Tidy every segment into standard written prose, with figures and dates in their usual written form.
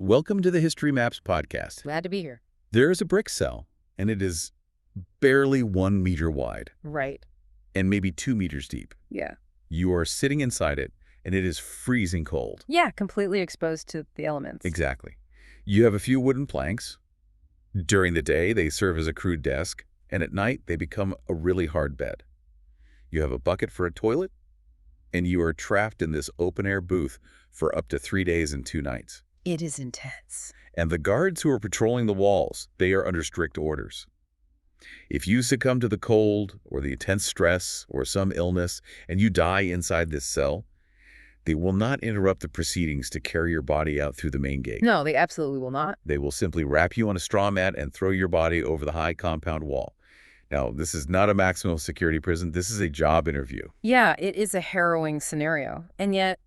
Welcome to the History Maps podcast. Glad to be here. There is a brick cell, and it is barely 1 meter wide Right. and maybe 2 meters deep. Yeah. You are sitting inside it, and it is freezing cold. Yeah, completely exposed to the elements. Exactly. You have a few wooden planks. During the day, they serve as a crude desk, and at night, they become a really hard bed. You have a bucket for a toilet, and you are trapped in this open-air booth for up to 3 days and 2 nights. It is intense. And the guards who are patrolling the walls, they are under strict orders. If you succumb to the cold or the intense stress or some illness and you die inside this cell, they will not interrupt the proceedings to carry your body out through the main gate. No, they absolutely will not. They will simply wrap you on a straw mat and throw your body over the high compound wall. Now, this is not a maximum security prison. This is a job interview. Yeah, it is a harrowing scenario. And yet,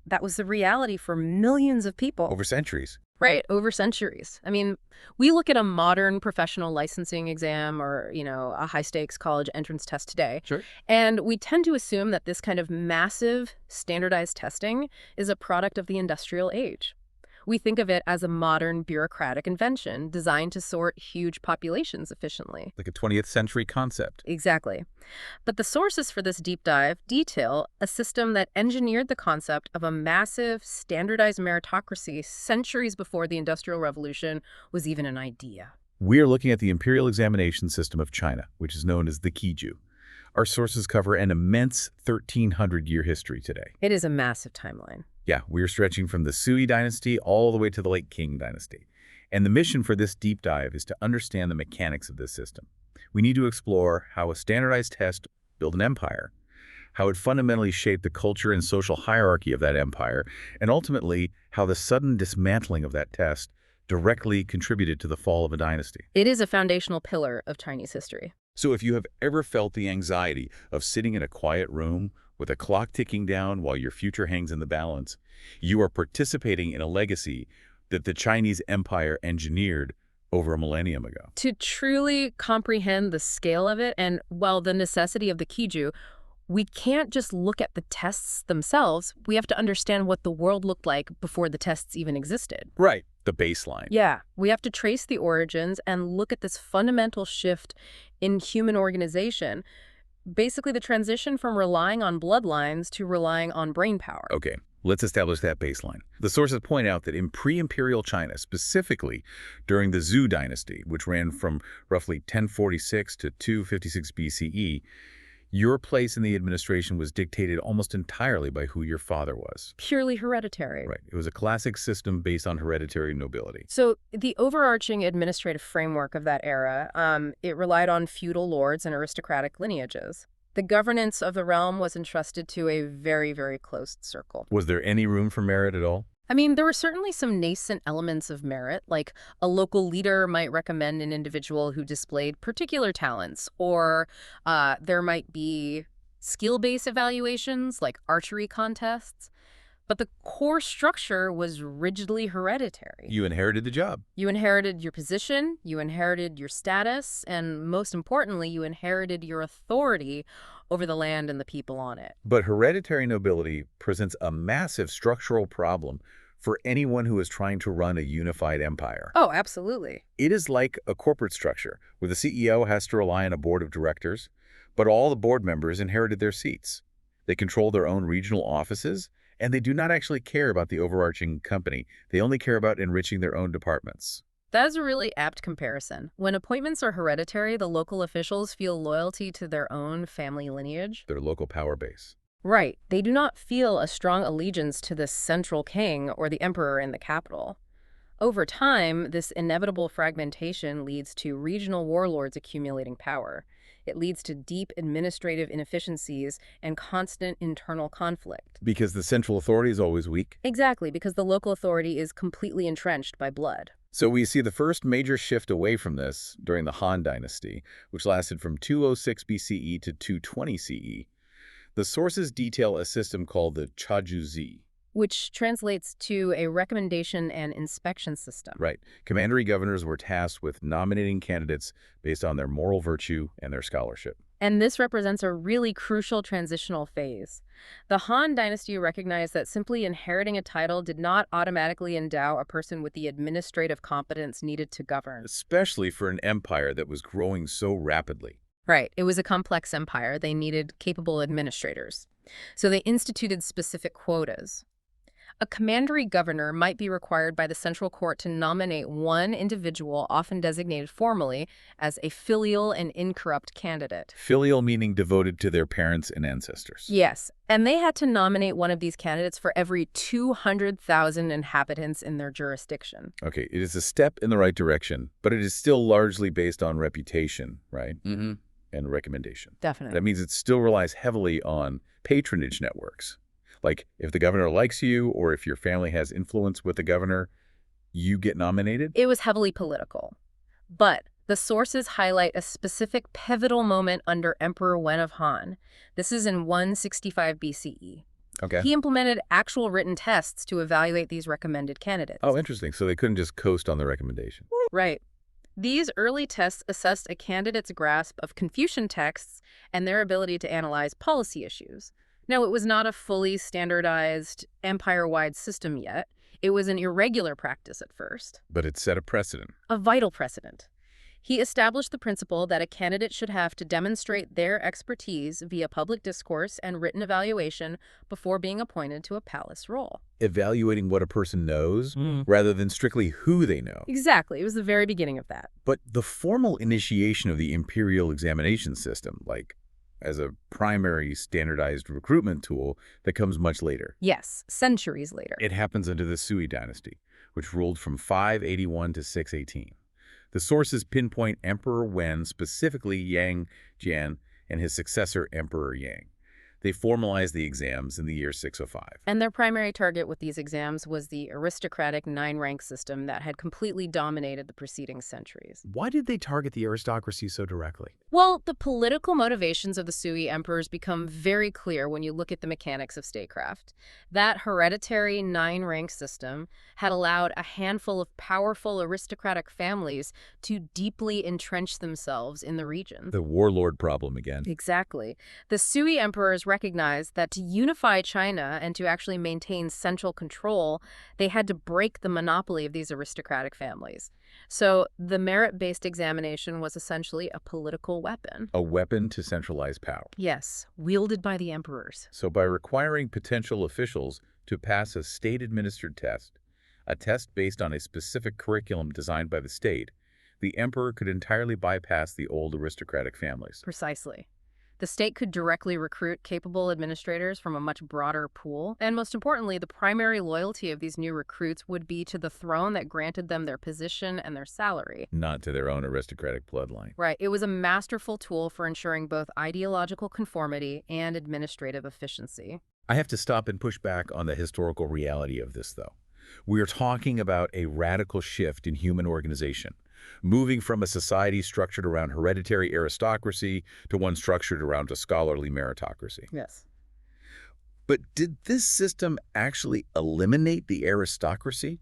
that was the reality for millions of people. Over centuries. Right, over centuries. I mean, we look at a modern professional licensing exam or, a high-stakes college entrance test today. Sure. And we tend to assume that this kind of massive standardized testing is a product of the industrial age. We think of it as a modern bureaucratic invention designed to sort huge populations efficiently. Like a 20th century concept. Exactly. But the sources for this deep dive detail a system that engineered the concept of a massive, standardized meritocracy centuries before the Industrial Revolution was even an idea. We are looking at the Imperial Examination system of China, which is known as the Qiju. Our sources cover an immense 1,300-year history today. It is a massive timeline. Yeah, we're stretching from the Sui dynasty all the way to the late Qing dynasty. And the mission for this deep dive is to understand the mechanics of this system. We need to explore how a standardized test built an empire, how it fundamentally shaped the culture and social hierarchy of that empire, and ultimately how the sudden dismantling of that test directly contributed to the fall of a dynasty. It is a foundational pillar of Chinese history. So if you have ever felt the anxiety of sitting in a quiet room with a clock ticking down while your future hangs in the balance, you are participating in a legacy that the Chinese empire engineered over a millennium ago. To truly comprehend the scale of it and, the necessity of the Qiju, we can't just look at the tests themselves. We have to understand what the world looked like before the tests even existed. Right. The baseline. Yeah. We have to trace the origins and look at this fundamental shift in human organization. Basically, the transition from relying on bloodlines to relying on brain power. Okay, let's establish that baseline. The sources point out that in pre-imperial China, specifically during the Zhou dynasty, which ran from roughly 1046 to 256 BCE, your place in the administration was dictated almost entirely by who your father was. Purely hereditary. Right. It was a classic system based on hereditary nobility. So the overarching administrative framework of that era, it relied on feudal lords and aristocratic lineages. The governance of the realm was entrusted to a very, very close circle. Was there any room for merit at all? I mean, there were certainly some nascent elements of merit, like a local leader might recommend an individual who displayed particular talents, or there might be skill-based evaluations, like archery contests. But the core structure was rigidly hereditary. You inherited the job. You inherited your position, you inherited your status, and most importantly, you inherited your authority over the land and the people on it. But hereditary nobility presents a massive structural problem for anyone who is trying to run a unified empire. Oh, absolutely. It is like a corporate structure where the CEO has to rely on a board of directors, but all the board members inherited their seats. They control their own regional offices, and they do not actually care about the overarching company. They only care about enriching their own departments. That is a really apt comparison. When appointments are hereditary, the local officials feel loyalty to their own family lineage. Their local power base. Right. They do not feel a strong allegiance to the central king or the emperor in the capital. Over time, this inevitable fragmentation leads to regional warlords accumulating power. It leads to deep administrative inefficiencies and constant internal conflict. Because the central authority is always weak? Exactly, because the local authority is completely entrenched by blood. So we see the first major shift away from this during the Han Dynasty, which lasted from 206 BCE to 220 CE. The sources detail a system called the Chajuzi, which translates to a recommendation and inspection system. Right. Commandery governors were tasked with nominating candidates based on their moral virtue and their scholarship. And this represents a really crucial transitional phase. The Han Dynasty recognized that simply inheriting a title did not automatically endow a person with the administrative competence needed to govern. Especially for an empire that was growing so rapidly. Right. It was a complex empire. They needed capable administrators. So they instituted specific quotas. A commandery governor might be required by the central court to nominate one individual, often designated formally, as a filial and incorrupt candidate. Filial meaning devoted to their parents and ancestors. Yes, and they had to nominate one of these candidates for every 200,000 inhabitants in their jurisdiction. Okay, it is a step in the right direction, but it is still largely based on reputation, right? Mm-hmm. And recommendation. Definitely. That means it still relies heavily on patronage networks. Like, if the governor likes you or if your family has influence with the governor, you get nominated? It was heavily political. But the sources highlight a specific pivotal moment under Emperor Wen of Han. This is in 165 BCE. Okay. He implemented actual written tests to evaluate these recommended candidates. Oh, interesting. So they couldn't just coast on the recommendation. Right. These early tests assessed a candidate's grasp of Confucian texts and their ability to analyze policy issues. Now, it was not a fully standardized, empire-wide system yet. It was an irregular practice at first. But it set a precedent. A vital precedent. He established the principle that a candidate should have to demonstrate their expertise via public discourse and written evaluation before being appointed to a palace role. Evaluating what a person knows rather than strictly who they know. Exactly. It was the very beginning of that. But the formal initiation of the Imperial Examination system, like as a primary standardized recruitment tool, that comes much later. Yes, centuries later. It happens under the Sui dynasty, which ruled from 581 to 618. The sources pinpoint Emperor Wen, specifically Yang Jian, and his successor, Emperor Yang. They formalized the exams in the year 605. And their primary target with these exams was the aristocratic 9-rank system that had completely dominated the preceding centuries. Why did they target the aristocracy so directly? Well, the political motivations of the Sui emperors become very clear when you look at the mechanics of statecraft. That hereditary 9-rank system had allowed a handful of powerful aristocratic families to deeply entrench themselves in the region. The warlord problem again. Exactly. The Sui emperors recognized that to unify China and to actually maintain central control, they had to break the monopoly of these aristocratic families. So the merit-based examination was essentially a political weapon. A weapon to centralize power. Yes, wielded by the emperors. So by requiring potential officials to pass a state-administered test, a test based on a specific curriculum designed by the state, the emperor could entirely bypass the old aristocratic families. Precisely. The state could directly recruit capable administrators from a much broader pool. And most importantly, the primary loyalty of these new recruits would be to the throne that granted them their position and their salary. Not to their own aristocratic bloodline. Right. It was a masterful tool for ensuring both ideological conformity and administrative efficiency. I have to stop and push back on the historical reality of this, though. We are talking about a radical shift in human organization, moving from a society structured around hereditary aristocracy to one structured around a scholarly meritocracy. Yes. But did this system actually eliminate the aristocracy?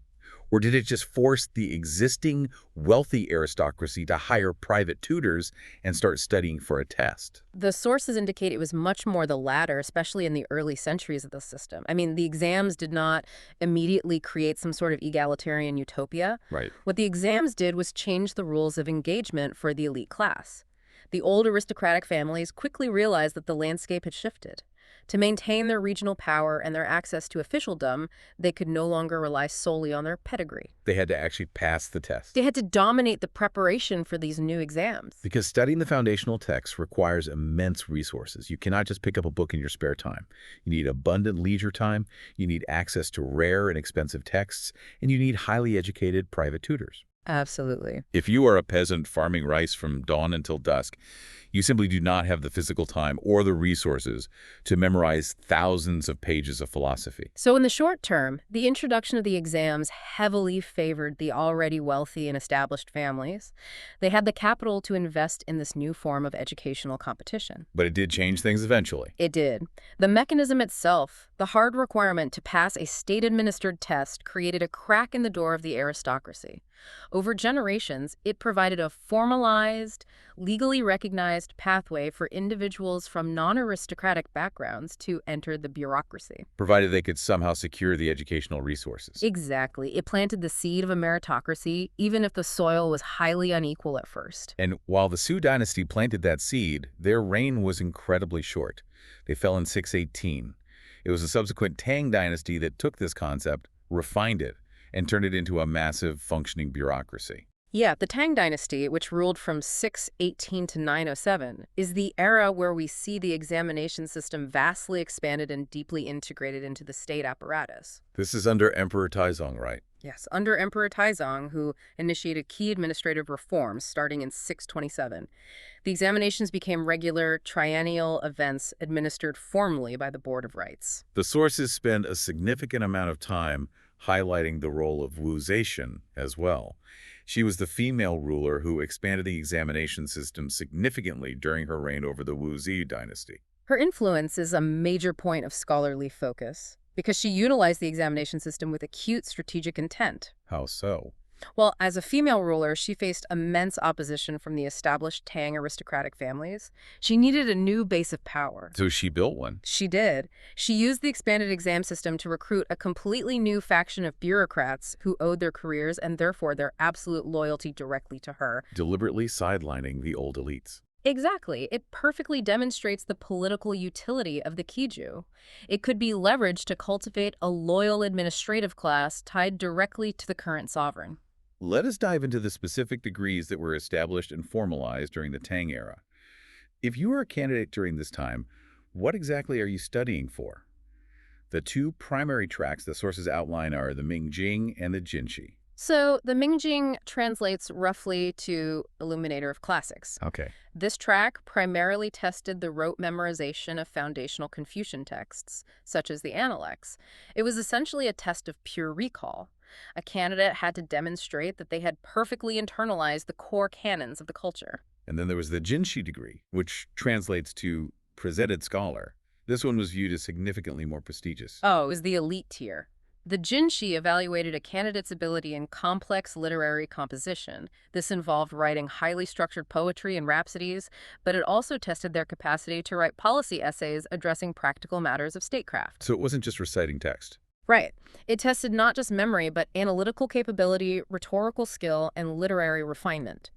Or did it just force the existing wealthy aristocracy to hire private tutors and start studying for a test? The sources indicate it was much more the latter, especially in the early centuries of the system. I mean, the exams did not immediately create some sort of egalitarian utopia. Right. What the exams did was change the rules of engagement for the elite class. The old aristocratic families quickly realized that the landscape had shifted. To maintain their regional power and their access to officialdom, they could no longer rely solely on their pedigree. They had to actually pass the test. They had to dominate the preparation for these new exams. Because studying the foundational texts requires immense resources. You cannot just pick up a book in your spare time. You need abundant leisure time, you need access to rare and expensive texts, and you need highly educated private tutors. Absolutely. If you are a peasant farming rice from dawn until dusk, you simply do not have the physical time or the resources to memorize thousands of pages of philosophy. So in the short term, the introduction of the exams heavily favored the already wealthy and established families. They had the capital to invest in this new form of educational competition. But it did change things eventually. It did. The mechanism itself, The hard requirement to pass a state-administered test created a crack in the door of the aristocracy. Over generations, it provided a formalized, legally recognized pathway for individuals from non-aristocratic backgrounds to enter the bureaucracy. Provided they could somehow secure the educational resources. Exactly. It planted the seed of a meritocracy, even if the soil was highly unequal at first. And while the Sui dynasty planted that seed, their reign was incredibly short. They fell in 618. It was the subsequent Tang dynasty that took this concept, refined it, and turned it into a massive, functioning bureaucracy. Yeah, the Tang dynasty, which ruled from 618 to 907, is the era where we see the examination system vastly expanded and deeply integrated into the state apparatus. This is under Emperor Taizong, right? Yes, under Emperor Taizong, who initiated key administrative reforms starting in 627. The examinations became regular, triennial events administered formally by the Board of Rights. The sources spend a significant amount of time highlighting the role of Wu Zetian as well. She was the female ruler who expanded the examination system significantly during her reign over the Wu Zi dynasty. Her influence is a major point of scholarly focus because she utilized the examination system with acute strategic intent. How so? Well, as a female ruler, she faced immense opposition from the established Tang aristocratic families. She needed a new base of power. So she built one. She did. She used the expanded exam system to recruit a completely new faction of bureaucrats who owed their careers and therefore their absolute loyalty directly to her. Deliberately sidelining the old elites. Exactly. It perfectly demonstrates the political utility of the Kiju. It could be leveraged to cultivate a loyal administrative class tied directly to the current sovereign. Let us dive into the specific degrees that were established and formalized during the Tang era. If you are a candidate during this time, what exactly are you studying for? The two primary tracks the sources outline are the Mingjing and the Jinshi. So the Mingjing translates roughly to Illuminator of Classics. Okay. This track primarily tested the rote memorization of foundational Confucian texts, such as the Analects. It was essentially a test of pure recall. A candidate had to demonstrate that they had perfectly internalized the core canons of the culture. And then there was the Jinshi degree, which translates to presented scholar. This one was viewed as significantly more prestigious. Oh, it was the elite tier. The Jinshi evaluated a candidate's ability in complex literary composition. This involved writing highly structured poetry and rhapsodies, but it also tested their capacity to write policy essays addressing practical matters of statecraft. So it wasn't just reciting text. Right. It tested not just memory, but analytical capability, rhetorical skill, and literary refinement.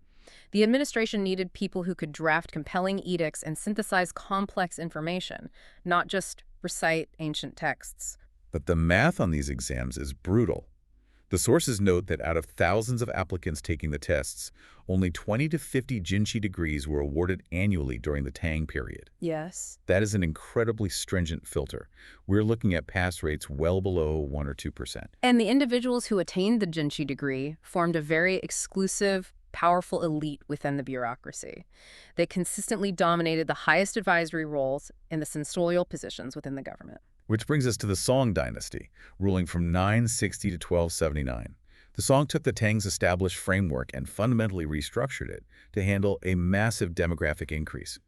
The administration needed people who could draft compelling edicts and synthesize complex information, not just recite ancient texts. But the math on these exams is brutal. The sources note that out of thousands of applicants taking the tests, only 20 to 50 Jinshi degrees were awarded annually during the Tang period. Yes. That is an incredibly stringent filter. We're looking at pass rates well below 1 or 2%. And the individuals who attained the Jinshi degree formed a very exclusive, powerful elite within the bureaucracy. They consistently dominated the highest advisory roles in the censorial positions within the government. Which brings us to the Song dynasty, ruling from 960 to 1279. The Song took the Tang's established framework and fundamentally restructured it to handle a massive demographic increase.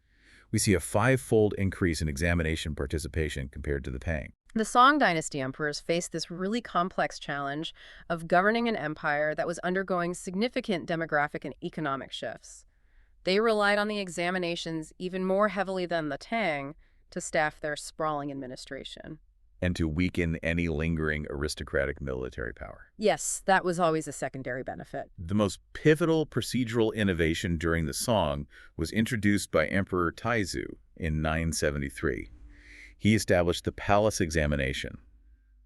We see a five-fold increase in examination participation compared to the Tang. The Song dynasty emperors faced this really complex challenge of governing an empire that was undergoing significant demographic and economic shifts. They relied on the examinations even more heavily than the Tang to staff their sprawling administration. And to weaken any lingering aristocratic military power. Yes, that was always a secondary benefit. The most pivotal procedural innovation during the Song was introduced by Emperor Taizu in 973. He established the palace examination.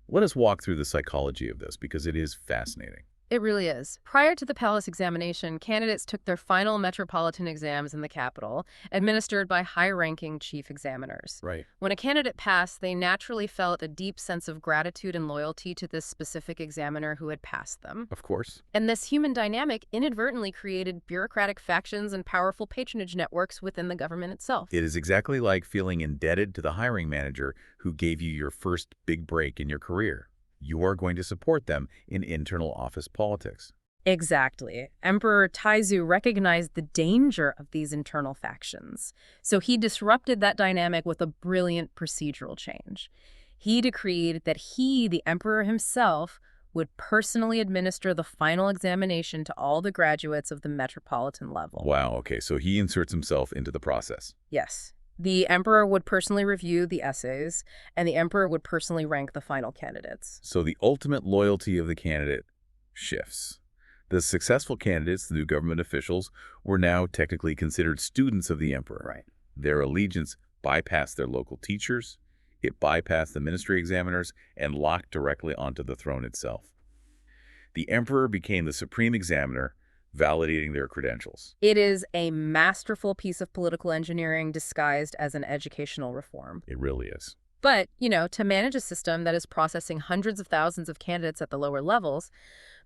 Let us walk through the psychology of this because it is fascinating. It really is. Prior to the palace examination, candidates took their final metropolitan exams in the capital, administered by high-ranking chief examiners. Right. When a candidate passed, they naturally felt a deep sense of gratitude and loyalty to this specific examiner who had passed them. Of course. And this human dynamic inadvertently created bureaucratic factions and powerful patronage networks within the government itself. It is exactly like feeling indebted to the hiring manager who gave you your first big break in your career. You are going to support them in internal office politics. Exactly. Emperor Taizu recognized the danger of these internal factions, so he disrupted that dynamic with a brilliant procedural change. He decreed that he, the emperor himself, would personally administer the final examination to all the graduates of the metropolitan level. Wow, okay, so he inserts himself into the process. Yes. The emperor would personally review the essays, and the emperor would personally rank the final candidates. So the ultimate loyalty of the candidate shifts. The successful candidates, the new government officials, were now technically considered students of the emperor. Right. Their allegiance bypassed their local teachers, it bypassed the ministry examiners, and locked directly onto the throne itself. The emperor became the supreme examiner, validating their credentials. It is a masterful piece of political engineering disguised as an educational reform. It really is. But, to manage a system that is processing hundreds of thousands of candidates at the lower levels,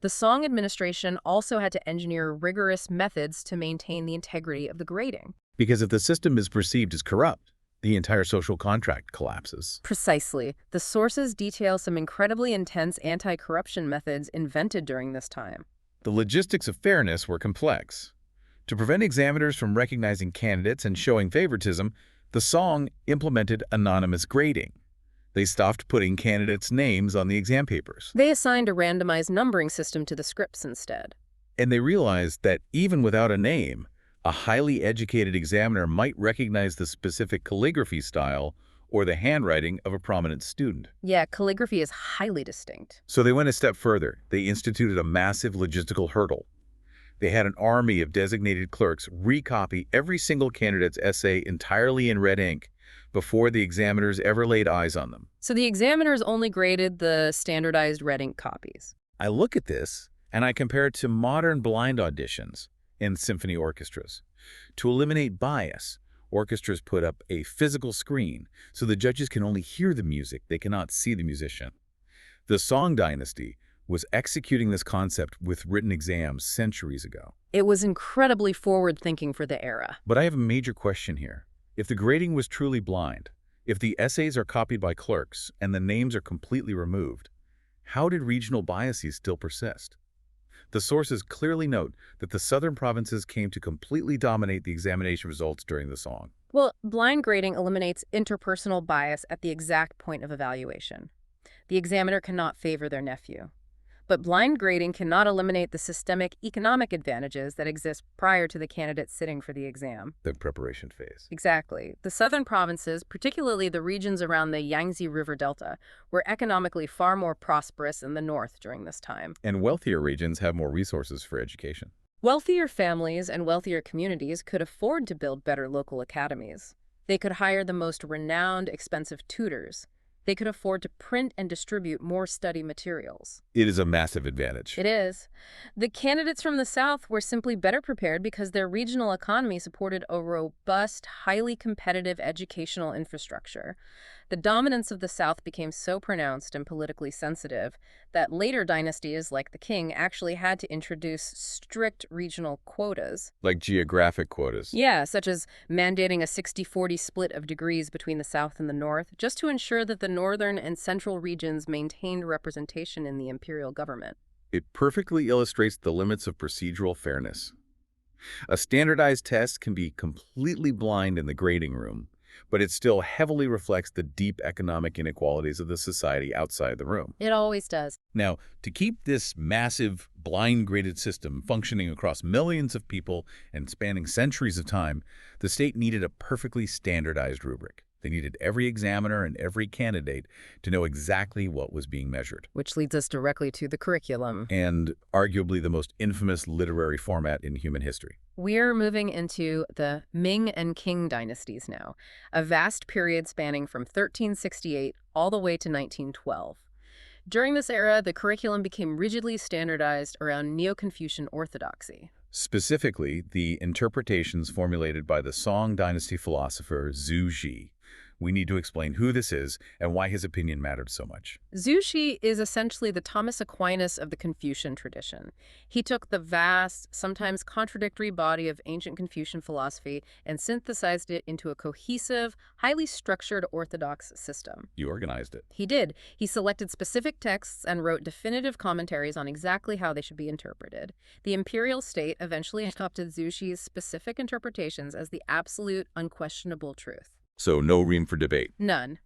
the Song administration also had to engineer rigorous methods to maintain the integrity of the grading. Because if the system is perceived as corrupt, the entire social contract collapses. Precisely. The sources detail some incredibly intense anti-corruption methods invented during this time. The logistics of fairness were complex. To prevent examiners from recognizing candidates and showing favoritism, the Song implemented anonymous grading. They stopped putting candidates' names on the exam papers. They assigned a randomized numbering system to the scripts instead. And they realized that even without a name, a highly educated examiner might recognize the specific calligraphy style or the handwriting of a prominent student. Yeah, calligraphy is highly distinct. So they went a step further. They instituted a massive logistical hurdle. They had an army of designated clerks recopy every single candidate's essay entirely in red ink before the examiners ever laid eyes on them. So the examiners only graded the standardized red ink copies. I look at this and I compare it to modern blind auditions in symphony orchestras. To eliminate bias, orchestras put up a physical screen so the judges can only hear the music, they cannot see the musician. The Song dynasty was executing this concept with written exams centuries ago. It was incredibly forward-thinking for the era. But I have a major question here. If the grading was truly blind, if the essays are copied by clerks and the names are completely removed, how did regional biases still persist? The sources clearly note that the southern provinces came to completely dominate the examination results during the Song. Well, blind grading eliminates interpersonal bias at the exact point of evaluation. The examiner cannot favor their nephew. But blind grading cannot eliminate the systemic economic advantages that exist prior to the candidate sitting for the exam. The preparation phase. Exactly. The southern provinces, particularly the regions around the Yangtze River Delta, were economically far more prosperous than the north during this time. And wealthier regions have more resources for education. Wealthier families and wealthier communities could afford to build better local academies. They could hire the most renowned, expensive tutors. They could afford to print and distribute more study materials. It is a massive advantage. It is. The candidates from the South were simply better prepared because their regional economy supported a robust, highly competitive educational infrastructure. The dominance of the South became so pronounced and politically sensitive that later dynasties, like the Qing, actually had to introduce strict regional quotas. Like geographic quotas. Yeah, such as mandating a 60-40 split of degrees between the South and the North, just to ensure that the northern and central regions maintained representation in the imperial government. It perfectly illustrates the limits of procedural fairness. A standardized test can be completely blind in the grading room, but it still heavily reflects the deep economic inequalities of the society outside the room. It always does. Now, to keep this massive, blind-graded system functioning across millions of people and spanning centuries of time, the state needed a perfectly standardized rubric. They needed every examiner and every candidate to know exactly what was being measured. Which leads us directly to the curriculum. And arguably the most infamous literary format in human history. We're moving into the Ming and Qing dynasties now, a vast period spanning from 1368 all the way to 1912. During this era, the curriculum became rigidly standardized around Neo-Confucian orthodoxy. Specifically, the interpretations formulated by the Song dynasty philosopher Zhu Xi. We need to explain who this is and why his opinion mattered so much. Zhu Xi is essentially the Thomas Aquinas of the Confucian tradition. He took the vast, sometimes contradictory body of ancient Confucian philosophy and synthesized it into a cohesive, highly structured orthodox system. He organized it. He did. He selected specific texts and wrote definitive commentaries on exactly how they should be interpreted. The imperial state eventually adopted Zhu Xi's specific interpretations as the absolute, unquestionable truth. So no room for debate. None.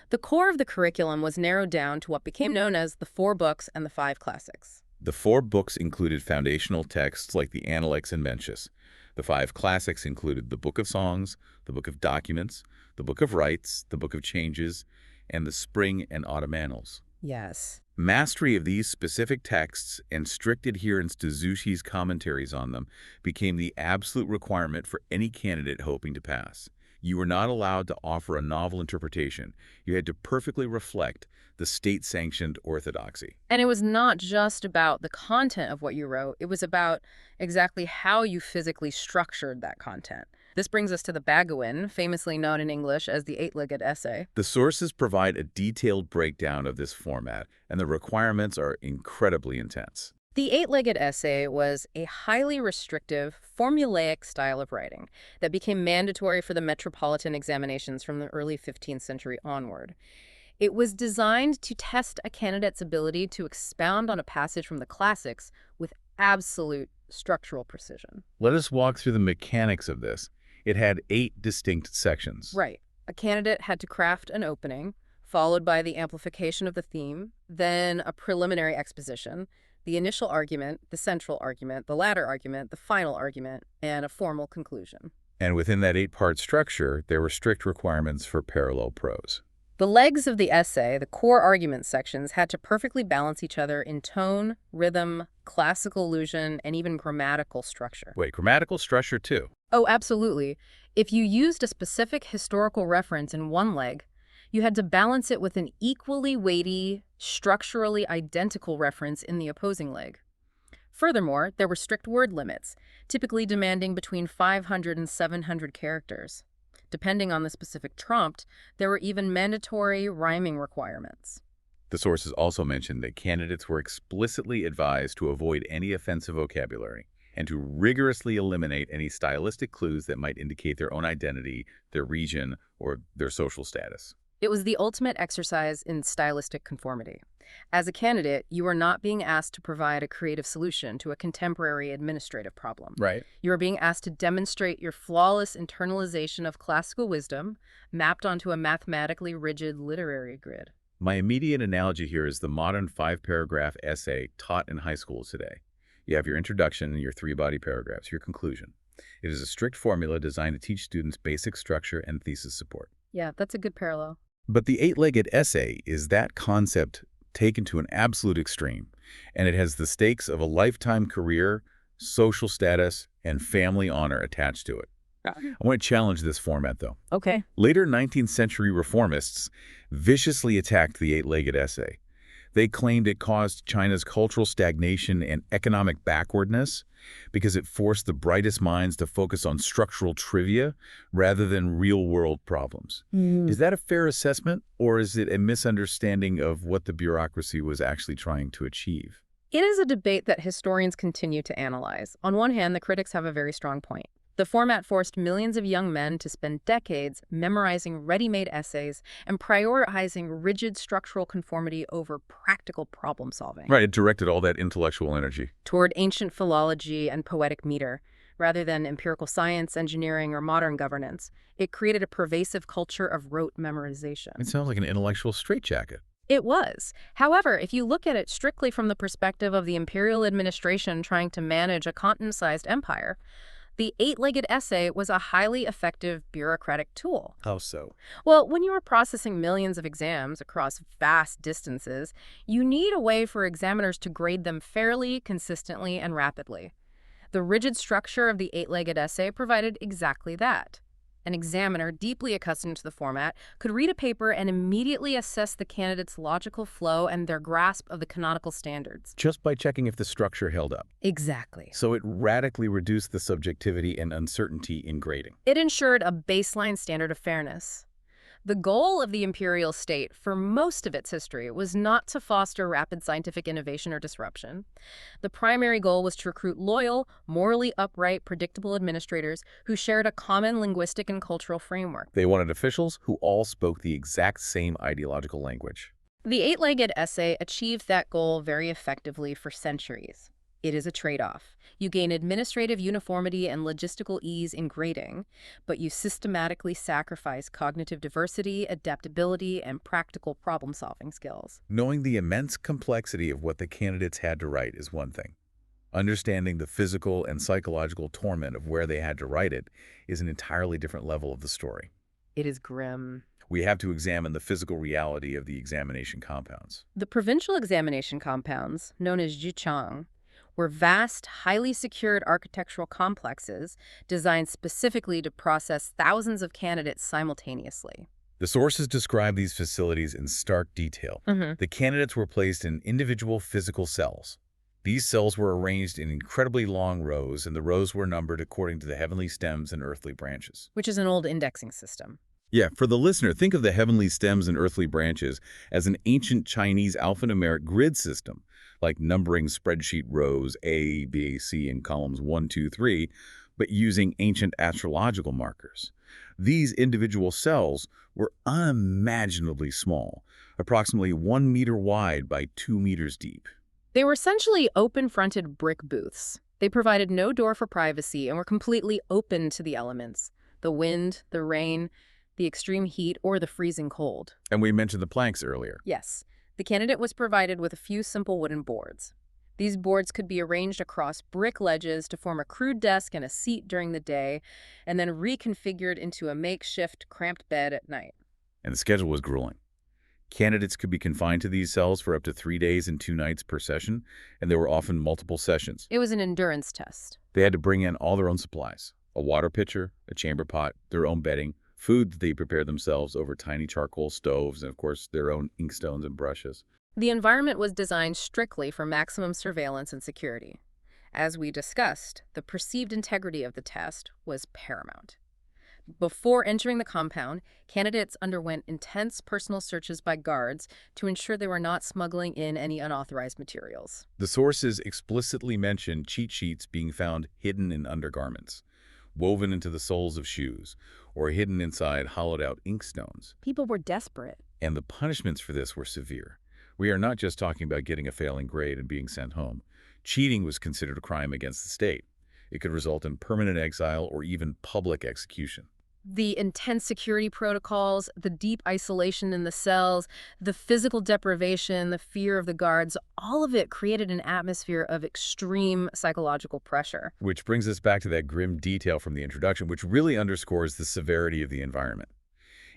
The core of the curriculum was narrowed down to what became known as the 4 books and the 5 classics. The 4 books included foundational texts like the Analects and Mencius. The 5 classics included the Book of Songs, the Book of Documents, the Book of Rites, the Book of Changes, and the Spring and Autumn Annals. Yes. Mastery of these specific texts and strict adherence to Zhuxi's commentaries on them became the absolute requirement for any candidate hoping to pass. You were not allowed to offer a novel interpretation. You had to perfectly reflect the state-sanctioned orthodoxy. And it was not just about the content of what you wrote. It was about exactly how you physically structured that content. This brings us to the Bagawin, famously known in English as the 8-legged essay. The sources provide a detailed breakdown of this format, and the requirements are incredibly intense. The 8-legged essay was a highly restrictive, formulaic style of writing that became mandatory for the metropolitan examinations from the early 15th century onward. It was designed to test a candidate's ability to expound on a passage from the classics with absolute structural precision. Let us walk through the mechanics of this. It had 8 distinct sections. Right. A candidate had to craft an opening, followed by the amplification of the theme, then a preliminary exposition, the initial argument, the central argument, the latter argument, the final argument, and a formal conclusion. And within that 8-part structure, there were strict requirements for parallel prose. The legs of the essay, the core argument sections, had to perfectly balance each other in tone, rhythm, classical allusion, and even grammatical structure. Wait, grammatical structure too? Oh, absolutely. If you used a specific historical reference in one leg, you had to balance it with an equally weighty, structurally identical reference in the opposing leg. Furthermore, there were strict word limits, typically demanding between 500 and 700 characters. Depending on the specific trumpt, there were even mandatory rhyming requirements. The sources also mentioned that candidates were explicitly advised to avoid any offensive vocabulary and to rigorously eliminate any stylistic clues that might indicate their own identity, their region, or their social status. It was the ultimate exercise in stylistic conformity. As a candidate, you were not being asked to provide a creative solution to a contemporary administrative problem. Right. You were being asked to demonstrate your flawless internalization of classical wisdom mapped onto a mathematically rigid literary grid. My immediate analogy here is the modern 5-paragraph essay taught in high schools today. You have your introduction and your 3-body paragraphs, your conclusion. It is a strict formula designed to teach students basic structure and thesis support. Yeah, that's a good parallel. But the 8-legged essay is that concept taken to an absolute extreme, and it has the stakes of a lifetime career, social status, and family honor attached to it. I want to challenge this format, though. Okay. Later 19th century reformists viciously attacked the 8-legged essay. They claimed it caused China's cultural stagnation and economic backwardness because it forced the brightest minds to focus on structural trivia rather than real-world problems. Is that a fair assessment, or is it a misunderstanding of what the bureaucracy was actually trying to achieve? It is a debate that historians continue to analyze. On one hand, the critics have a very strong point. The format forced millions of young men to spend decades memorizing ready-made essays and prioritizing rigid structural conformity over practical problem-solving. Right, it directed all that intellectual energy Toward ancient philology and poetic meter, rather than empirical science, engineering, or modern governance. It created a pervasive culture of rote memorization. It sounds like an intellectual straitjacket. It was. However, if you look at it strictly from the perspective of the imperial administration trying to manage a continent-sized empire, the 8-legged essay was a highly effective bureaucratic tool. How so? Well, when you are processing millions of exams across vast distances, you need a way for examiners to grade them fairly, consistently, and rapidly. The rigid structure of the 8-legged essay provided exactly that. An examiner deeply accustomed to the format could read a paper and immediately assess the candidate's logical flow and their grasp of the canonical standards. Just by checking if the structure held up. Exactly. So it radically reduced the subjectivity and uncertainty in grading. It ensured a baseline standard of fairness. The goal of the imperial state for most of its history was not to foster rapid scientific innovation or disruption. The primary goal was to recruit loyal, morally upright, predictable administrators who shared a common linguistic and cultural framework. They wanted officials who all spoke the exact same ideological language. The 8-legged essay achieved that goal very effectively for centuries. It is a trade-off. You gain administrative uniformity and logistical ease in grading, but you systematically sacrifice cognitive diversity, adaptability, and practical problem-solving skills. Knowing the immense complexity of what the candidates had to write is one thing. Understanding the physical and psychological torment of where they had to write it is an entirely different level of the story. It is grim. We have to examine the physical reality of the examination compounds. The provincial examination compounds, known as juchang, were vast, highly secured architectural complexes designed specifically to process thousands of candidates simultaneously. The sources describe these facilities in stark detail. The candidates were placed in individual physical cells. These cells were arranged in incredibly long rows, and the rows were numbered according to the heavenly stems and earthly branches. Which is an old indexing system. Yeah, for the listener, think of the heavenly stems and earthly branches as an ancient Chinese alphanumeric grid system, like numbering spreadsheet rows A, B, C in columns 1, 2, 3, but using ancient astrological markers. These individual cells were unimaginably small, approximately 1 meter wide by 2 meters deep. They were essentially open-fronted brick booths. They provided no door for privacy and were completely open to the elements: the wind, the rain, the extreme heat, or the freezing cold. And we mentioned the planks earlier. Yes, the candidate was provided with a few simple wooden boards. These boards could be arranged across brick ledges to form a crude desk and a seat during the day, and then reconfigured into a makeshift cramped bed at night. And the schedule was grueling. Candidates could be confined to these cells for up to 3 days and 2 nights per session, and there were often multiple sessions. It was an endurance test. They had to bring in all their own supplies: a water pitcher, a chamber pot, their own bedding, food that they prepared themselves over tiny charcoal stoves, and of course their own inkstones and brushes. The environment was designed strictly for maximum surveillance and security. As we discussed, the perceived integrity of the test was paramount. Before entering the compound, candidates underwent intense personal searches by guards to ensure they were not smuggling in any unauthorized materials. The sources explicitly mention cheat sheets being found hidden in undergarments, woven into the soles of shoes, or hidden inside hollowed-out inkstones. People were desperate. And the punishments for this were severe. We are not just talking about getting a failing grade and being sent home. Cheating was considered a crime against the state. It could result in permanent exile or even public execution. The intense security protocols, the deep isolation in the cells, the physical deprivation, the fear of the guards, all of it created an atmosphere of extreme psychological pressure. Which brings us back to that grim detail from the introduction, which really underscores the severity of the environment.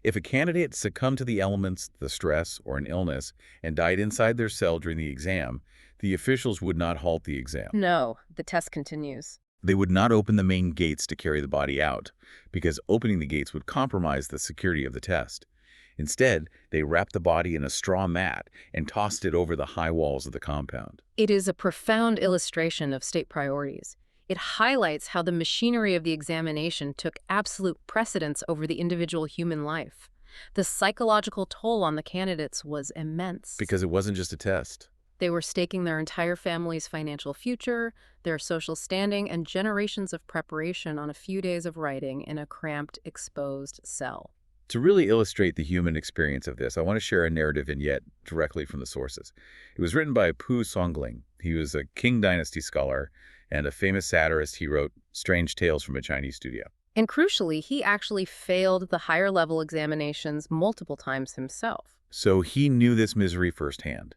If a candidate succumbed to the elements, the stress, or an illness, and died inside their cell during the exam, the officials would not halt the exam. No, the test continues. They would not open the main gates to carry the body out, because opening the gates would compromise the security of the test. Instead, they wrapped the body in a straw mat and tossed it over the high walls of the compound. It is a profound illustration of state priorities. It highlights how the machinery of the examination took absolute precedence over the individual human life. The psychological toll on the candidates was immense. Because it wasn't just a test. They were staking their entire family's financial future, their social standing, and generations of preparation on a few days of writing in a cramped, exposed cell. To really illustrate the human experience of this, I want to share a narrative vignette directly from the sources. It was written by Pu Songling. He was a Qing Dynasty scholar and a famous satirist. He wrote Strange Tales from a Chinese Studio. And crucially, he actually failed the higher-level examinations multiple times himself. So he knew this misery firsthand.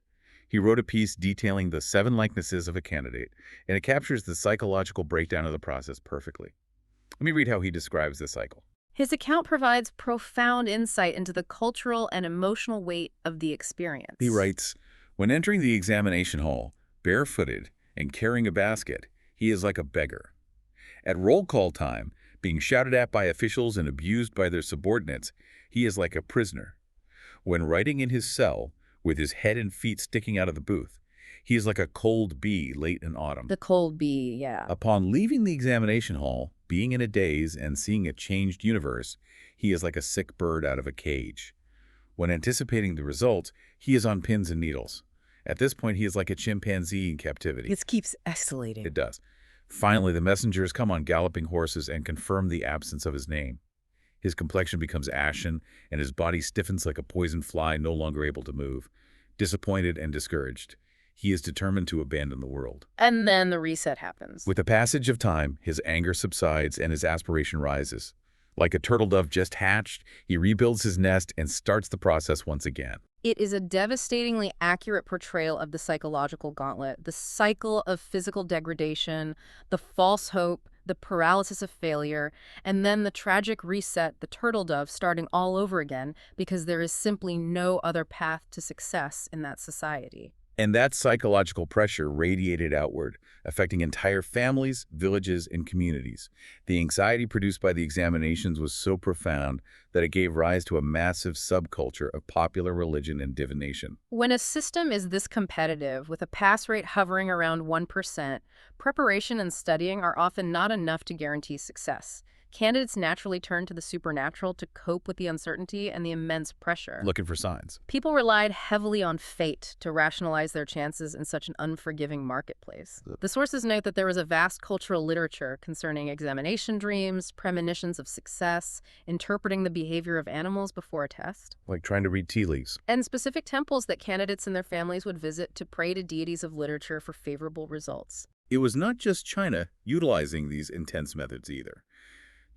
He wrote a piece detailing the 7 likenesses of a candidate, and it captures the psychological breakdown of the process perfectly. Let me read how he describes the cycle. His account provides profound insight into the cultural and emotional weight of the experience. He writes, "When entering the examination hall, barefooted and carrying a basket, he is like a beggar. At roll call time, being shouted at by officials and abused by their subordinates, he is like a prisoner. When writing in his cell, with his head and feet sticking out of the booth, he is like a cold bee late in autumn. The cold bee, yeah. Upon leaving the examination hall, being in a daze and seeing a changed universe, he is like a sick bird out of a cage. When anticipating the results, he is on pins and needles. At this point, he is like a chimpanzee in captivity." It keeps escalating. It does. Finally, the messengers come on galloping horses and confirm the absence of his name. His complexion becomes ashen, and his body stiffens like a poisoned fly no longer able to move. Disappointed and discouraged, He is determined to abandon the world. And then the reset happens. With the passage of time, his anger subsides and his aspiration rises. Like a turtle dove just hatched, he rebuilds his nest and starts the process once again. It is a devastatingly accurate portrayal of the psychological gauntlet, the cycle of physical degradation, the false hope, the paralysis of failure, and then the tragic reset, the turtle dove starting all over again because there is simply no other path to success in that society. And that psychological pressure radiated outward, affecting entire families, villages, and communities. The anxiety produced by the examinations was so profound that it gave rise to a massive subculture of popular religion and divination. When a system is this competitive, with a pass rate hovering around 1%, preparation and studying are often not enough to guarantee success. Candidates naturally turn to the supernatural to cope with the uncertainty and the immense pressure. Looking for signs. People relied heavily on fate to rationalize their chances in such an unforgiving marketplace. The sources note that there was a vast cultural literature concerning examination dreams, premonitions of success, interpreting the behavior of animals before a test, Like trying to read tea leaves. and specific temples that candidates and their families would visit to pray to deities of literature for favorable results. It was not just China utilizing these intense methods either.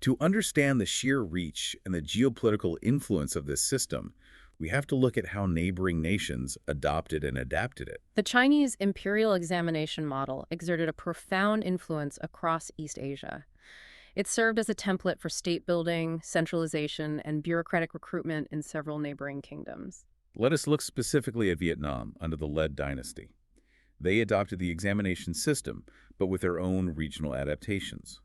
To understand the sheer reach and the geopolitical influence of this system, we have to look at how neighboring nations adopted and adapted it. The Chinese Imperial Examination model exerted a profound influence across East Asia. It served as a template for state building, centralization, and bureaucratic recruitment in several neighboring kingdoms. Let us look specifically at Vietnam under the Lead dynasty. They adopted the examination system, but with their own regional adaptations.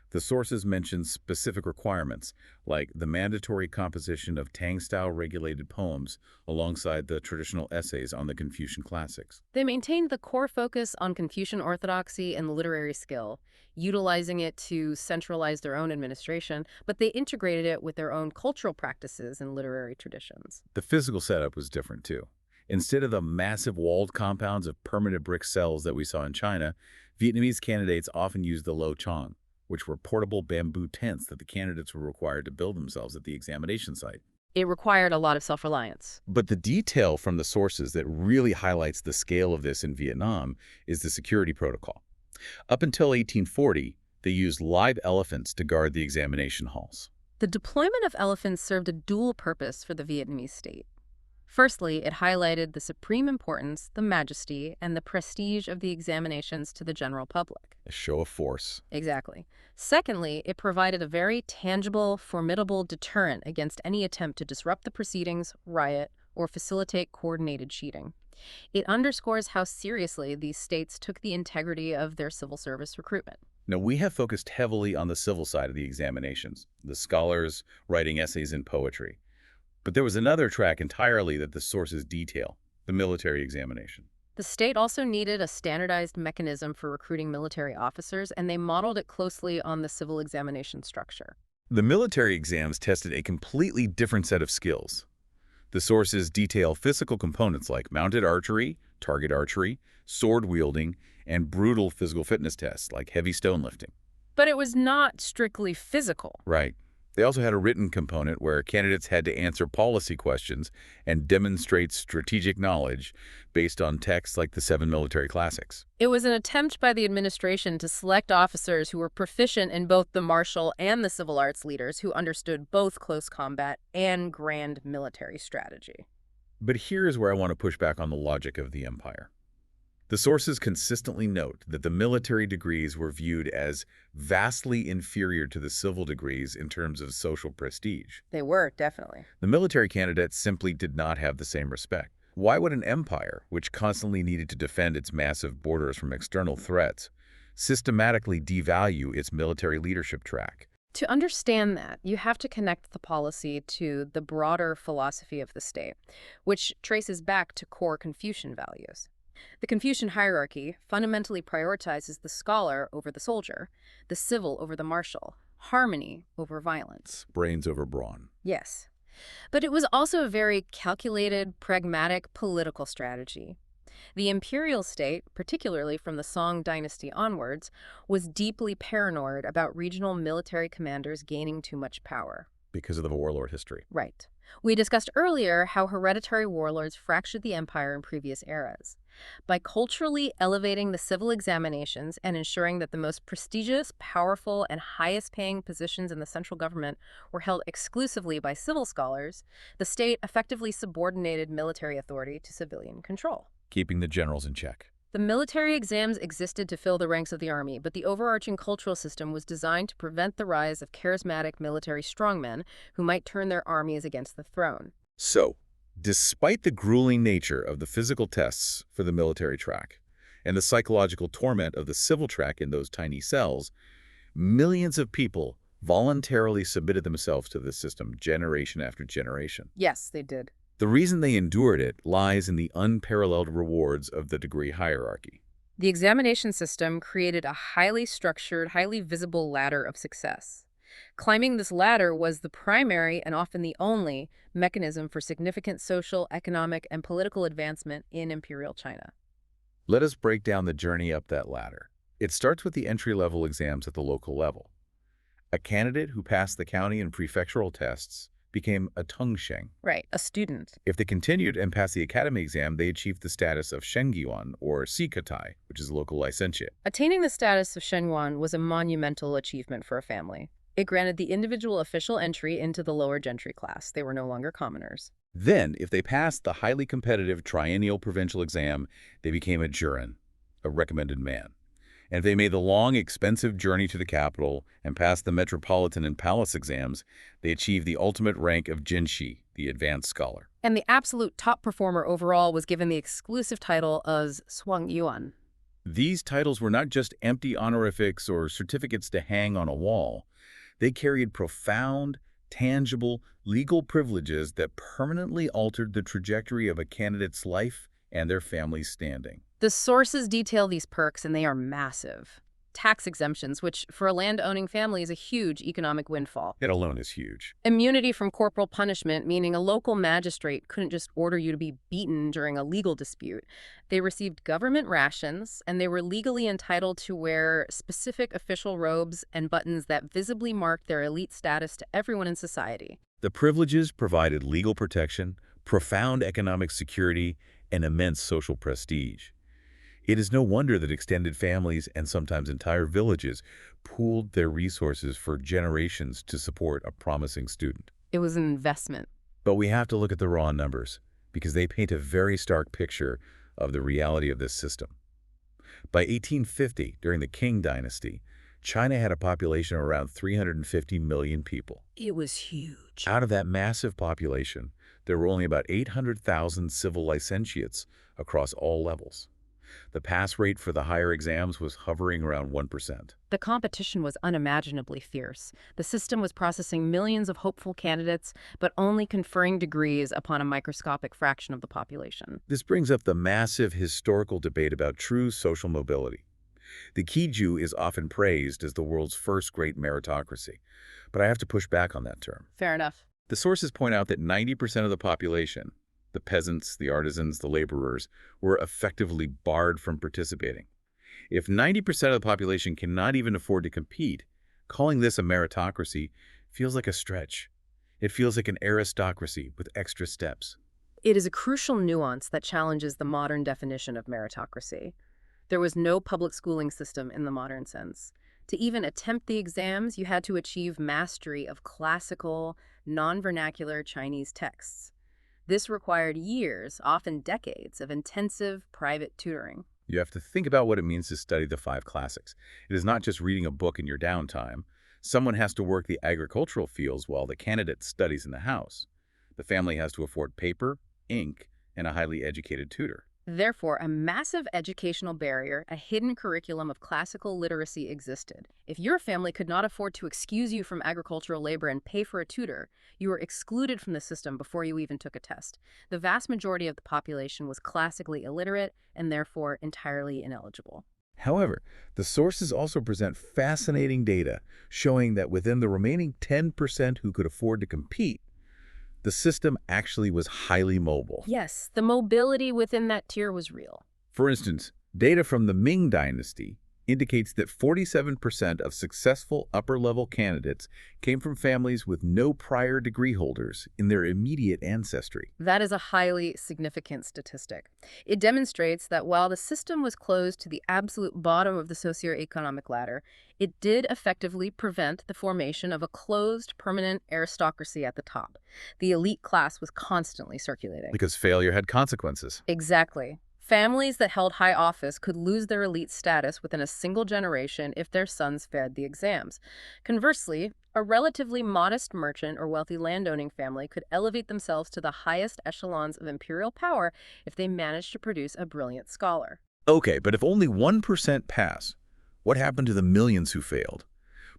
The sources mention specific requirements, like the mandatory composition of Tang-style regulated poems alongside the traditional essays on the Confucian classics. They maintained the core focus on Confucian orthodoxy and literary skill, utilizing it to centralize their own administration, but they integrated it with their own cultural practices and literary traditions. The physical setup was different too. Instead of the massive walled compounds of permanent brick cells that we saw in China, Vietnamese candidates often used the lo chong, which were portable bamboo tents that the candidates were required to build themselves at the examination site. It required a lot of self-reliance. But the detail from the sources that really highlights the scale of this in Vietnam is the security protocol. Up until 1840, they used live elephants to guard the examination halls. The deployment of elephants served a dual purpose for the Vietnamese state. Firstly, it highlighted the supreme importance, the majesty, and the prestige of the examinations to the general public. A show of force. Exactly. Secondly, it provided a very tangible, formidable deterrent against any attempt to disrupt the proceedings, riot, or facilitate coordinated cheating. It underscores how seriously these states took the integrity of their civil service recruitment. Now, we have focused heavily on the civil side of the examinations, the scholars writing essays and poetry. But there was another track entirely that the sources detail, the military examination. The state also needed a standardized mechanism for recruiting military officers, and they modeled it closely on the civil examination structure. The military exams tested a completely different set of skills. The sources detail physical components like mounted archery, target archery, sword wielding, and brutal physical fitness tests like heavy stone lifting. But it was not strictly physical. Right. They also had a written component where candidates had to answer policy questions and demonstrate strategic knowledge based on texts like the 7 military classics. It was an attempt by the administration to select officers who were proficient in both the martial and the civil arts leaders who understood both close combat and grand military strategy. But here is where I want to push back on the logic of the empire. The sources consistently note that the military degrees were viewed as vastly inferior to the civil degrees in terms of social prestige. They were, definitely. The military candidates simply did not have the same respect. Why would an empire, which constantly needed to defend its massive borders from external threats, systematically devalue its military leadership track? To understand that, you have to connect the policy to the broader philosophy of the state, which traces back to core Confucian values. The Confucian hierarchy fundamentally prioritizes the scholar over the soldier, the civil over the martial, harmony over violence. Brains over brawn. Yes. But it was also a very calculated, pragmatic political strategy. The imperial state, particularly from the Song dynasty onwards, was deeply paranoid about regional military commanders gaining too much power. Because of the warlord history. Right. We discussed earlier how hereditary warlords fractured the empire in previous eras. By culturally elevating the civil examinations and ensuring that the most prestigious, powerful, and highest-paying positions in the central government were held exclusively by civil scholars, the state effectively subordinated military authority to civilian control. Keeping the generals in check. The military exams existed to fill the ranks of the army, but the overarching cultural system was designed to prevent the rise of charismatic military strongmen who might turn their armies against the throne. So, despite the grueling nature of the physical tests for the military track and the psychological torment of the civil track in those tiny cells, millions of people voluntarily submitted themselves to this system generation after generation. Yes, they did. The reason they endured it lies in the unparalleled rewards of the degree hierarchy. The examination system created a highly structured, highly visible ladder of success. Climbing this ladder was the primary and often the only mechanism for significant social, economic, and political advancement in Imperial China. Let us break down the journey up that ladder. It starts with the entry-level exams at the local level. A candidate who passed the county and prefectural tests became a tongsheng. Right, a student. If they continued and passed the academy exam, they achieved the status of shengyuan, or sikatai, which is a local licentiate. Attaining the status of shengyuan was a monumental achievement for a family. It granted the individual official entry into the lower gentry class. They were no longer commoners. Then, if they passed the highly competitive triennial provincial exam, they became a jurin, a recommended man. And if they made the long, expensive journey to the capital and passed the metropolitan and palace exams, they achieved the ultimate rank of jinshi, the advanced scholar. And the absolute top performer overall was given the exclusive title of Swangyuan. These titles were not just empty honorifics or certificates to hang on a wall. They carried profound, tangible, legal privileges that permanently altered the trajectory of a candidate's life and their family's standing. The sources detail these perks, and they are massive. Tax exemptions, which for a land-owning family is a huge economic windfall. It alone is huge. Immunity from corporal punishment, meaning a local magistrate couldn't just order you to be beaten during a legal dispute. They received government rations, and they were legally entitled to wear specific official robes and buttons that visibly marked their elite status to everyone in society. The privileges provided legal protection, profound economic security, and immense social prestige. It is no wonder that extended families and sometimes entire villages pooled their resources for generations to support a promising student. It was an investment. But we have to look at the raw numbers, because they paint a very stark picture of the reality of this system. By 1850, during the Qing dynasty, China had a population of around 350 million people. It was huge. Out of that massive population, there were only about 800,000 civil licentiates across all levels. The pass rate for the higher exams was hovering around 1%. The competition was unimaginably fierce. The system was processing millions of hopeful candidates, but only conferring degrees upon a microscopic fraction of the population. This brings up the massive historical debate about true social mobility. The Kiju is often praised as the world's first great meritocracy, but I have to push back on that term. Fair enough. The sources point out that 90% of the population, the peasants, the artisans, the laborers, were effectively barred from participating. If 90% of the population cannot even afford to compete, calling this a meritocracy feels like a stretch. It feels like an aristocracy with extra steps. It is a crucial nuance that challenges the modern definition of meritocracy. There was no public schooling system in the modern sense. To even attempt the exams, you had to achieve mastery of classical, non-vernacular Chinese texts. This required years, often decades, of intensive private tutoring. You have to think about what it means to study the 5 classics. It is not just reading a book in your downtime. Someone has to work the agricultural fields while the candidate studies in the house. The family has to afford paper, ink, and a highly educated tutor. Therefore, a massive educational barrier, a hidden curriculum of classical literacy existed. If your family could not afford to excuse you from agricultural labor and pay for a tutor, you were excluded from the system before you even took a test. The vast majority of the population was classically illiterate and therefore entirely ineligible. However, the sources also present fascinating data showing that within the remaining 10% who could afford to compete, the system actually was highly mobile. Yes, the mobility within that tier was real. For instance, data from the Ming Dynasty indicates that 47% of successful upper-level candidates came from families with no prior degree holders in their immediate ancestry. That is a highly significant statistic. It demonstrates that while the system was closed to the absolute bottom of the socioeconomic ladder, it did effectively prevent the formation of a closed, permanent aristocracy at the top. The elite class was constantly circulating. Because failure had consequences. Exactly. Families that held high office could lose their elite status within a single generation if their sons failed the exams. Conversely, a relatively modest merchant or wealthy landowning family could elevate themselves to the highest echelons of imperial power if they managed to produce a brilliant scholar. Okay, but if only 1% pass, what happened to the millions who failed?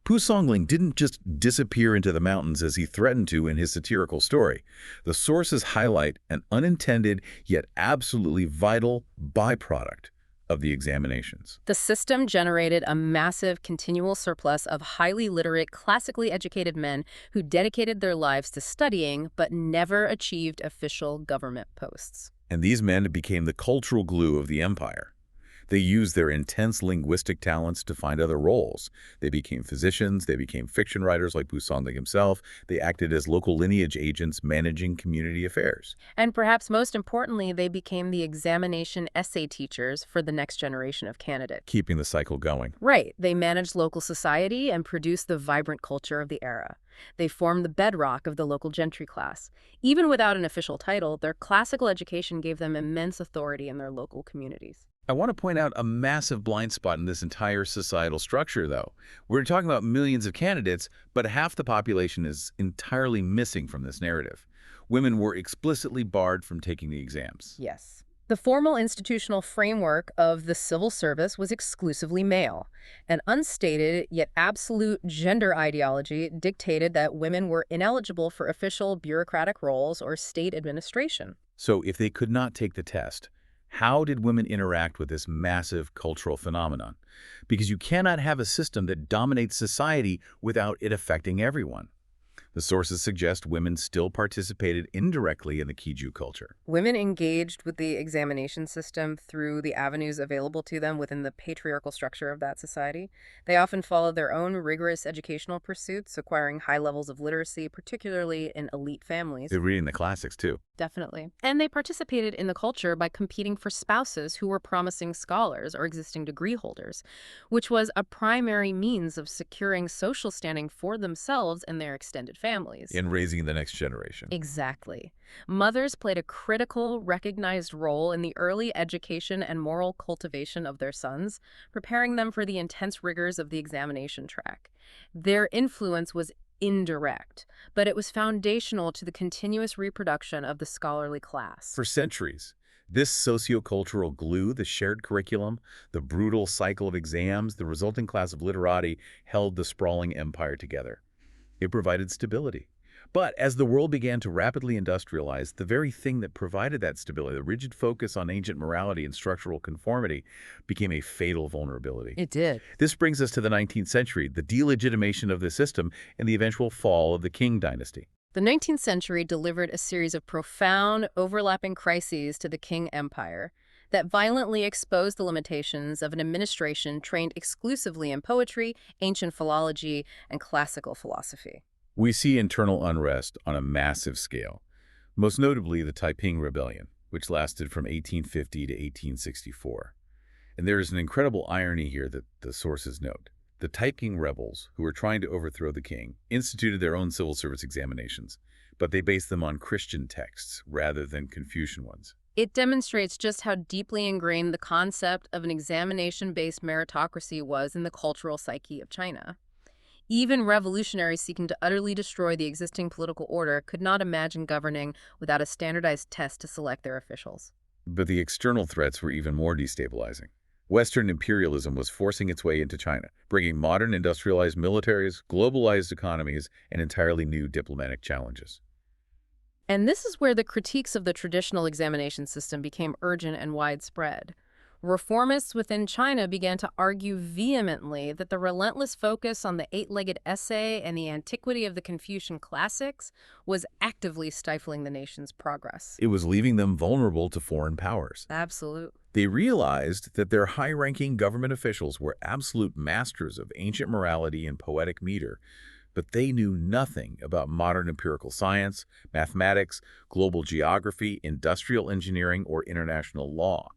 Pu Songling didn't just disappear into the mountains as he threatened to in his satirical story. The sources highlight an unintended yet absolutely vital byproduct of the examinations. The system generated a massive continual surplus of highly literate, classically educated men who dedicated their lives to studying but never achieved official government posts. And these men became the cultural glue of the empire. They used their intense linguistic talents to find other roles. They became physicians, they became fiction writers like Pu Songling himself, they acted as local lineage agents managing community affairs. And perhaps most importantly, they became the examination essay teachers for the next generation of candidates. Keeping the cycle going. Right. They managed local society and produced the vibrant culture of the era. They formed the bedrock of the local gentry class. Even without an official title, their classical education gave them immense authority in their local communities. I want to point out a massive blind spot in this entire societal structure, though. We're talking about millions of candidates, but half the population is entirely missing from this narrative. Women were explicitly barred from taking the exams. Yes. The formal institutional framework of the civil service was exclusively male. An unstated yet absolute gender ideology dictated that women were ineligible for official bureaucratic roles or state administration. So if they could not take the test, how did women interact with this massive cultural phenomenon? Because you cannot have a system that dominates society without it affecting everyone. The sources suggest women still participated indirectly in the Kiju culture. Women engaged with the examination system through the avenues available to them within the patriarchal structure of that society. They often followed their own rigorous educational pursuits, acquiring high levels of literacy, particularly in elite families. They're reading the classics, too. Definitely. And they participated in the culture by competing for spouses who were promising scholars or existing degree holders, which was a primary means of securing social standing for themselves and their extended families. In raising the next generation. Exactly. Mothers played a critical, recognized role in the early education and moral cultivation of their sons, preparing them for the intense rigors of the examination track. Their influence was indirect, but it was foundational to the continuous reproduction of the scholarly class. For centuries, this sociocultural glue, the shared curriculum, the brutal cycle of exams, the resulting class of literati held the sprawling empire together. It provided stability. But as the world began to rapidly industrialize, the very thing that provided that stability, the rigid focus on ancient morality and structural conformity, became a fatal vulnerability. It did. This brings us to the 19th century, the delegitimation of the system and the eventual fall of the Qing dynasty. The 19th century delivered a series of profound, overlapping crises to the Qing Empire that violently exposed the limitations of an administration trained exclusively in poetry, ancient philology, and classical philosophy. We see internal unrest on a massive scale, most notably the Taiping Rebellion, which lasted from 1850 to 1864. And there is an incredible irony here that the sources note. The Taiping rebels, who were trying to overthrow the king, instituted their own civil service examinations, but they based them on Christian texts rather than Confucian ones. It demonstrates just how deeply ingrained the concept of an examination-based meritocracy was in the cultural psyche of China. Even revolutionaries seeking to utterly destroy the existing political order could not imagine governing without a standardized test to select their officials. But the external threats were even more destabilizing. Western imperialism was forcing its way into China, bringing modern industrialized militaries, globalized economies, and entirely new diplomatic challenges. And this is where the critiques of the traditional examination system became urgent and widespread. Reformists within China began to argue vehemently that the relentless focus on the eight-legged essay and the antiquity of the Confucian classics was actively stifling the nation's progress. It was leaving them vulnerable to foreign powers. Absolutely. They realized that their high-ranking government officials were absolute masters of ancient morality and poetic meter, but they knew nothing about modern empirical science, mathematics, global geography, industrial engineering, or international law.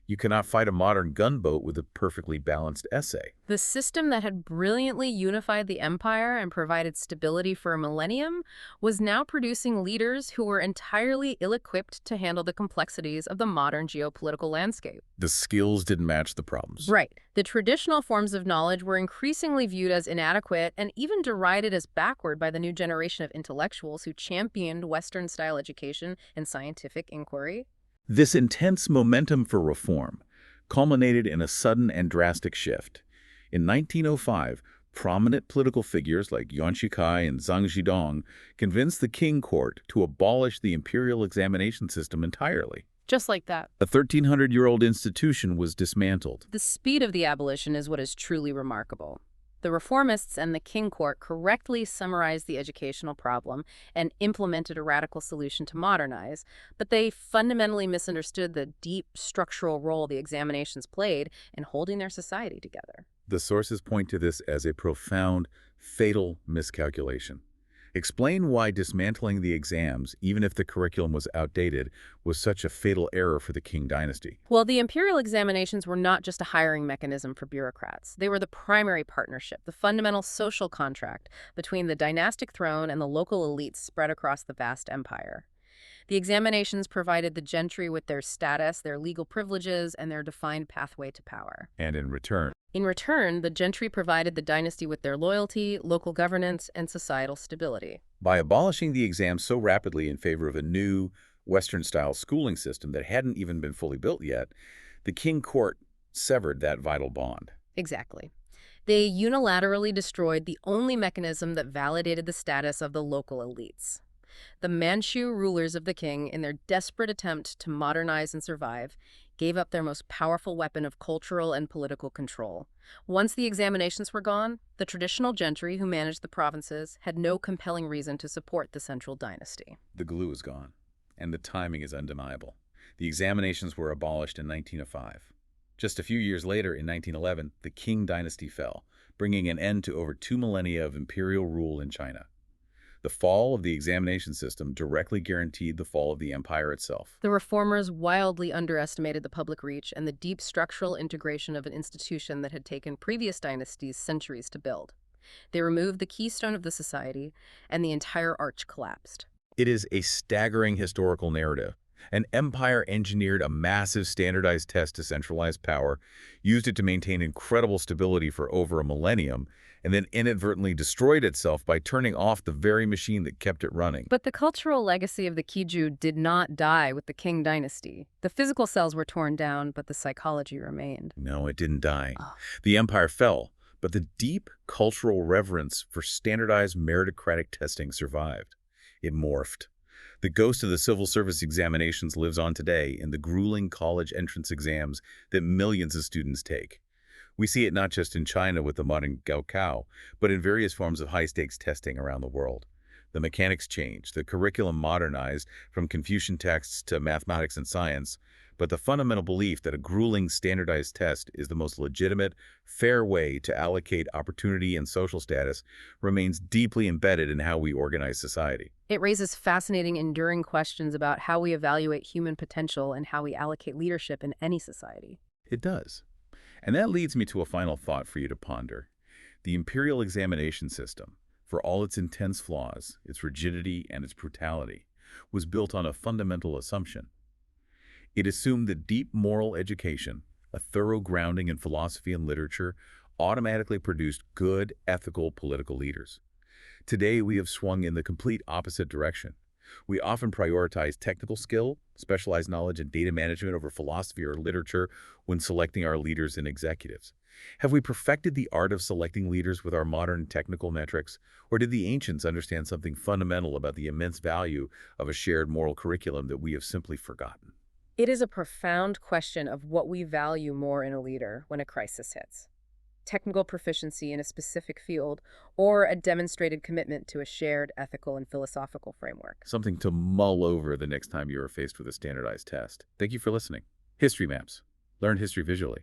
You cannot fight a modern gunboat with a perfectly balanced essay. The system that had brilliantly unified the empire and provided stability for a millennium was now producing leaders who were entirely ill-equipped to handle the complexities of the modern geopolitical landscape. The skills didn't match the problems. Right. The traditional forms of knowledge were increasingly viewed as inadequate and even derided as backward by the new generation of intellectuals who championed Western-style education and scientific inquiry. This intense momentum for reform culminated in a sudden and drastic shift. In 1905, prominent political figures like Yuan Shikai and Zhang Zhidong convinced the Qing court to abolish the Imperial Examination system entirely. Just like that. A 1,300-year-old institution was dismantled. The speed of the abolition is what is truly remarkable. The reformists and the Qing court correctly summarized the educational problem and implemented a radical solution to modernize, but they fundamentally misunderstood the deep structural role the examinations played in holding their society together. The sources point to this as a profound, fatal miscalculation. Explain why dismantling the exams, even if the curriculum was outdated, was such a fatal error for the Qing dynasty. Well, the imperial examinations were not just a hiring mechanism for bureaucrats. They were the primary partnership, the fundamental social contract between the dynastic throne and the local elites spread across the vast empire. The examinations provided the gentry with their status, their legal privileges, and their defined pathway to power. And in return, the gentry provided the dynasty with their loyalty, local governance, and societal stability. by abolishing the exams so rapidly in favor of a new, Western-style schooling system that hadn't even been fully built yet, the Qing court severed that vital bond. Exactly. They unilaterally destroyed the only mechanism that validated the status of the local elites. The Manchu rulers of the Qing, in their desperate attempt to modernize and survive, gave up their most powerful weapon of cultural and political control. Once the examinations were gone, the traditional gentry who managed the provinces had no compelling reason to support the central dynasty. The glue is gone, and the timing is undeniable. The examinations were abolished in 1905. Just a few years later, in 1911, the Qing dynasty fell, bringing an end to over 2 millennia of imperial rule in China. The fall of the examination system directly guaranteed the fall of the empire itself. The reformers wildly underestimated the public reach and the deep structural integration of an institution that had taken previous dynasties centuries to build. They removed the keystone of the society, and the entire arch collapsed. It is a staggering historical narrative. An empire engineered a massive standardized test to centralize power, used it to maintain incredible stability for over a millennium, and then inadvertently destroyed itself by turning off the very machine that kept it running. But the cultural legacy of the Qiju did not die with the Qing dynasty. The physical cells were torn down, but the psychology remained. No, it didn't die. Oh. The empire fell, but the deep cultural reverence for standardized meritocratic testing survived. It morphed. The ghost of the civil service examinations lives on today in the grueling college entrance exams that millions of students take. We see it not just in China with the modern Gaokao, but in various forms of high-stakes testing around the world. The mechanics changed, the curriculum modernized from Confucian texts to mathematics and science, but the fundamental belief that a grueling standardized test is the most legitimate, fair way to allocate opportunity and social status remains deeply embedded in how we organize society. It raises fascinating, enduring questions about how we evaluate human potential and how we allocate leadership in any society. It does. And that leads me to a final thought for you to ponder. The imperial examination system, for all its intense flaws, its rigidity, and its brutality, was built on a fundamental assumption. It assumed that deep moral education, a thorough grounding in philosophy and literature, automatically produced good, ethical political leaders. Today, we have swung in the complete opposite direction. We often prioritize technical skill, specialized knowledge, and data management over philosophy or literature when selecting our leaders and executives. Have we perfected the art of selecting leaders with our modern technical metrics, or did the ancients understand something fundamental about the immense value of a shared moral curriculum that we have simply forgotten? It is a profound question of what we value more in a leader when a crisis hits. Technical proficiency in a specific field, or a demonstrated commitment to a shared ethical and philosophical framework. Something to mull over the next time you are faced with a standardized test. Thank you for listening. History Maps. learned history visually.